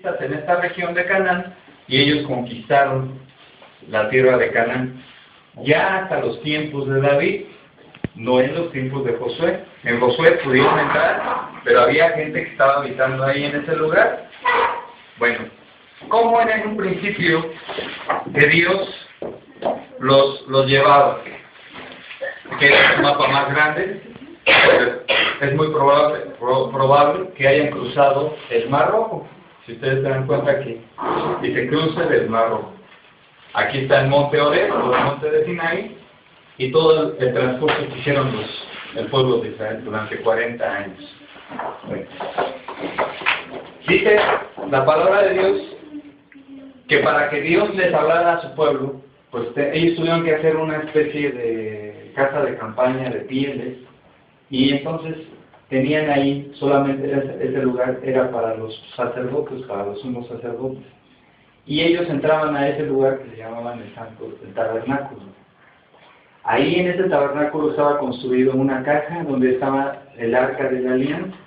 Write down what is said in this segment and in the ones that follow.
en esta región de Canaán y ellos conquistaron la tierra de Canaán. Ya hasta los tiempos de David, no en los tiempos de Josué. En Josué pudieron entrar, pero había gente que estaba habitando ahí en ese lugar. Bueno, ¿cómo era en un principio que Dios los llevaba? Que era un mapa más grande, es muy probable que hayan cruzado el Mar Rojo. Si ustedes se dan cuenta aquí, y se cruza el Mar Rojo. Aquí está el monte Oreb, o el monte de Sinaí, y todo el transcurso que hicieron el pueblo de Israel durante 40 años. Bueno. Dice la palabra de Dios que para que Dios les hablara a su pueblo, pues ellos tuvieron que hacer una especie de casa de campaña de pieles, y entonces tenían ahí solamente ese lugar era para los sacerdotes, para los sumos sacerdotes, y ellos entraban a ese lugar que se llamaban el tabernáculo. Ahí en ese tabernáculo estaba construido una caja donde estaba el arca de la alianza,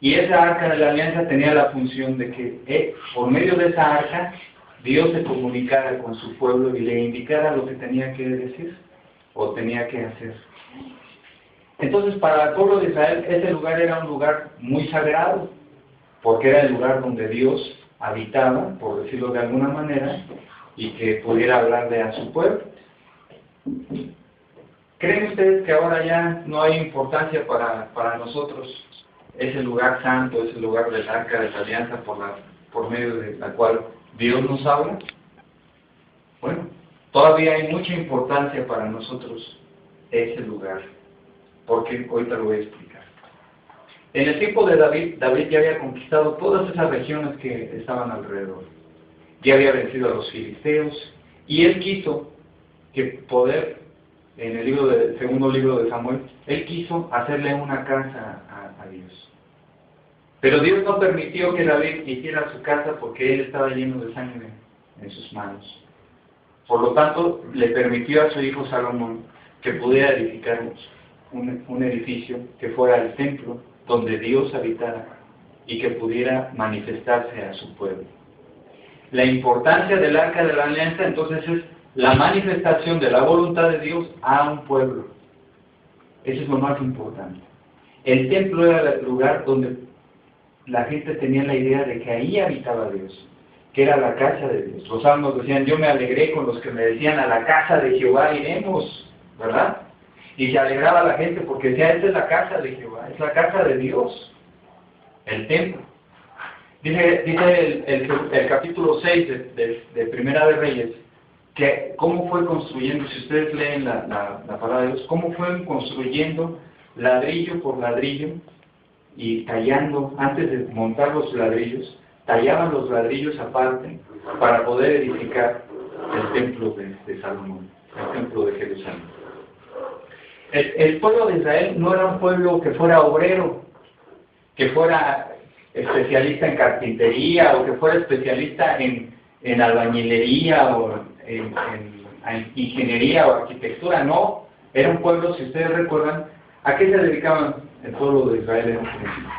y esa arca de la alianza tenía la función de que por medio de esa arca Dios se comunicara con su pueblo y le indicara lo que tenía que decir o tenía que hacer. Entonces, para el pueblo de Israel, ese lugar era un lugar muy sagrado, porque era el lugar donde Dios habitaba, por decirlo de alguna manera, y que pudiera hablarle a su pueblo. ¿Creen ustedes que ahora ya no hay importancia para nosotros ese lugar santo, ese lugar del arca de la alianza por medio de la cual Dios nos habla? Bueno, todavía hay mucha importancia para nosotros ese lugar, porque ahorita lo voy a explicar. En el tiempo de David ya había conquistado todas esas regiones que estaban alrededor. Ya había vencido a los filisteos, y él quiso que en el segundo libro de Samuel, él quiso hacerle una casa a Dios. Pero Dios no permitió que David hiciera su casa porque él estaba lleno de sangre en sus manos. Por lo tanto, le permitió a su hijo Salomón que pudiera edificar un edificio que fuera el templo donde Dios habitara y que pudiera manifestarse a su pueblo. La importancia del arca de la alianza entonces es la manifestación de la voluntad de Dios a un pueblo. Eso es lo más importante. El templo era el lugar donde la gente tenía la idea de que ahí habitaba Dios, que era la casa de Dios. Los salmos decían, yo me alegré con los que me decían, a la casa de Jehová iremos, ¿verdad? Y se alegraba la gente porque decía, esta es la casa de Jehová, es la casa de Dios, el templo. Dice el capítulo 6 de Primera de Reyes, que cómo fue construyendo, si ustedes leen la palabra de Dios, cómo fue construyendo ladrillo por ladrillo y tallando, antes de montar los ladrillos, tallaban los ladrillos aparte para poder edificar el templo de Salomón, el templo de Jerusalén. El pueblo de Israel no era un pueblo que fuera obrero, que fuera especialista en carpintería o que fuera especialista en albañilería o en ingeniería o arquitectura. No, era un pueblo, si ustedes recuerdan, ¿a qué se dedicaban el pueblo de Israel en un principio?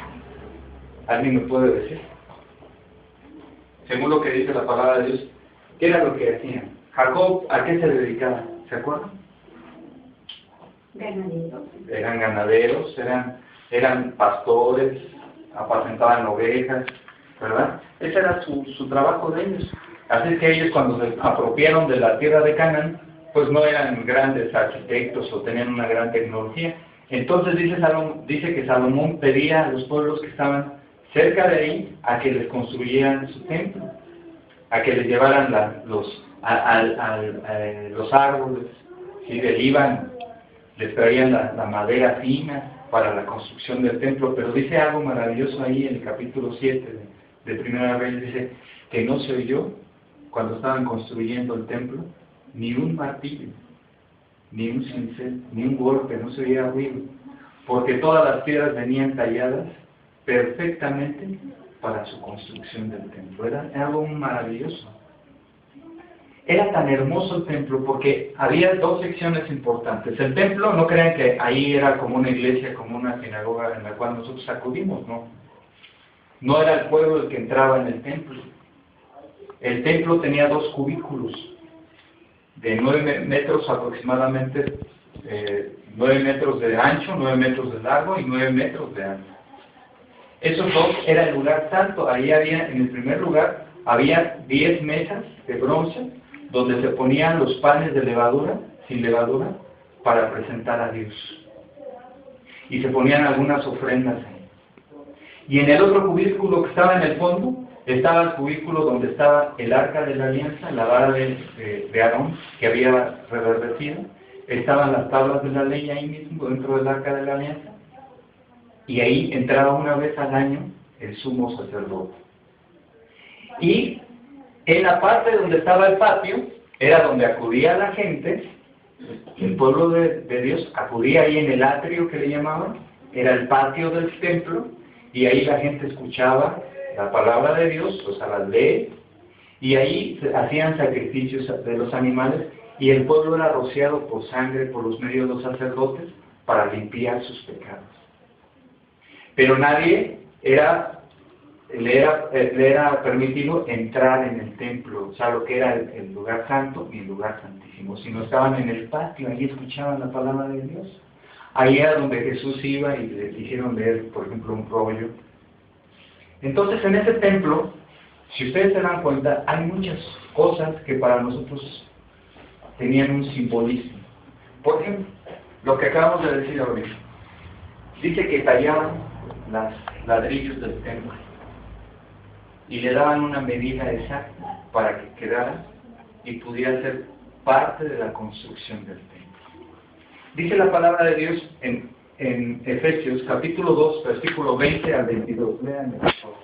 ¿Alguien me puede decir? Según lo que dice la palabra de Dios, ¿qué era lo que hacían? Jacob, ¿a qué se dedicaba? ¿Se acuerdan? Ganaderos. Eran ganaderos, eran pastores, apacentaban ovejas, ¿verdad? Ese era su trabajo de ellos. Así que ellos, cuando se apropiaron de la tierra de Canaán, pues no eran grandes arquitectos o tenían una gran tecnología. Entonces dice que Salomón pedía a los pueblos que estaban cerca de ahí a que les construyeran su templo, a que les llevaran los árboles, ¿sí? Del Líbano, les traían la madera fina para la construcción del templo. Pero dice algo maravilloso ahí en el capítulo 7 de Primera Reyes, dice que no se oyó cuando estaban construyendo el templo ni un martillo, ni un cincel, ni un golpe, no se oía ruido, porque todas las piedras venían talladas perfectamente para su construcción del templo. Era algo maravilloso. Era tan hermoso el templo porque había dos secciones importantes. El templo, no crean que ahí era como una iglesia, como una sinagoga en la cual nosotros acudimos, no. No era el pueblo el que entraba en el templo. El templo tenía 2 cubículos de 9 metros aproximadamente, 9 metros de ancho, 9 metros de largo y 9 metros de ancho. Esos 2 era el lugar santo. Ahí había, en el primer lugar, había 10 mesas de bronce donde se ponían los panes de levadura, sin levadura, para presentar a Dios. Y se ponían algunas ofrendas ahí. Y en el otro cubículo que estaba en el fondo, estaba el cubículo donde estaba el arca de la alianza, la vara de Aarón, que había reverdecido. Estaban las tablas de la ley ahí mismo, dentro del arca de la alianza. Y ahí entraba una vez al año el sumo sacerdote. Y en la parte donde estaba el patio, era donde acudía la gente, el pueblo de Dios acudía ahí en el atrio que le llamaban, era el patio del templo, y ahí la gente escuchaba la palabra de Dios, o sea, las leyes, y ahí hacían sacrificios de los animales, y el pueblo era rociado por sangre por los medios de los sacerdotes para limpiar sus pecados. Pero nadie le era permitido entrar en el templo, o sea, lo que era el lugar santo y el lugar santísimo, sino estaban en el patio, ahí escuchaban la palabra de Dios. Ahí era donde Jesús iba y le hicieron leer, por ejemplo, un rollo. Entonces, en ese templo, si ustedes se dan cuenta, hay muchas cosas que para nosotros tenían un simbolismo. Por ejemplo, lo que acabamos de decir ahorita. Dice que tallaban los ladrillos del templo y le daban una medida exacta para que quedara y pudiera ser parte de la construcción del templo. Dice la palabra de Dios en Efesios capítulo 2, versículo 20 al 22. Léanme, por favor.